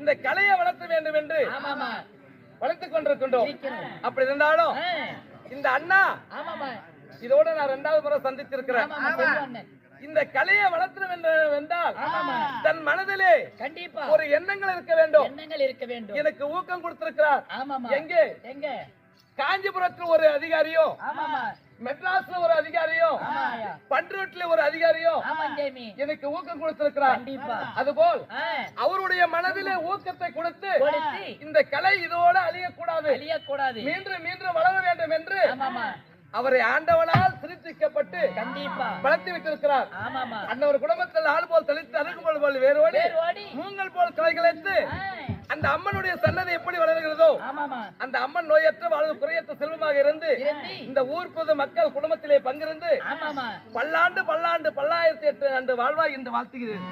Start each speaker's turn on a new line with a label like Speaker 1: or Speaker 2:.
Speaker 1: இந்த கலையை வளர்த்த வேண்டும் என்று வளர்த்துக் கொண்டிருக்கின்றோம். அப்படி இருந்தாலும் இந்த அண்ணா இதோட நான் 2வது முறை சந்தித்திருக்கிறேன். இந்த கலையை வளர்த்த வேண்டும் என்றால் தன் மனதிலே கண்டிப்பா ஒரு எண்ணங்கள் இருக்க வேண்டும். எனக்கு ஊக்கம் கொடுத்திருக்கிறார். எங்க காஞ்சிபுரத்தில் ஒரு அதிகாரியோ, மெட்ராஸ்ல ஒரு அதிகாரியோ, பண்ருட்டில ஒரு அதிகாரியோ எனக்கு ஊக்கம் கொடுத்திருக்கிறார். அதுபோல் அவருடைய மனதிலே ஊக்கத்தை கொடுத்து இந்த கலை இதோட அழியக்கூடாது, மீண்டும் மீண்டும் வளர வேண்டும் என்று அவரை ஆண்டவனால் சிரித்திக்கப்பட்டு வளர்த்து விட்டிருக்கிறார். அன்னவர் குடும்பத்தில் ஆள் போல் தெளித்து அருகுபோல் போல் வேரோடி மூங்கல் போல் கலைகளைத்து அந்த அம்மனுடைய சன்னதி எப்படி வளர்கிறதோ அந்த அம்மன் நோயற்ற வாழ்வு குறையற்ற செல்வமாக இருந்து இந்த ஊர் பொது மக்கள் குடும்பத்திலே பங்கிருந்து பல்லாண்டு 1008 ஆண்டு வாழ்வாய் என்று வாழ்த்துகிறேன்.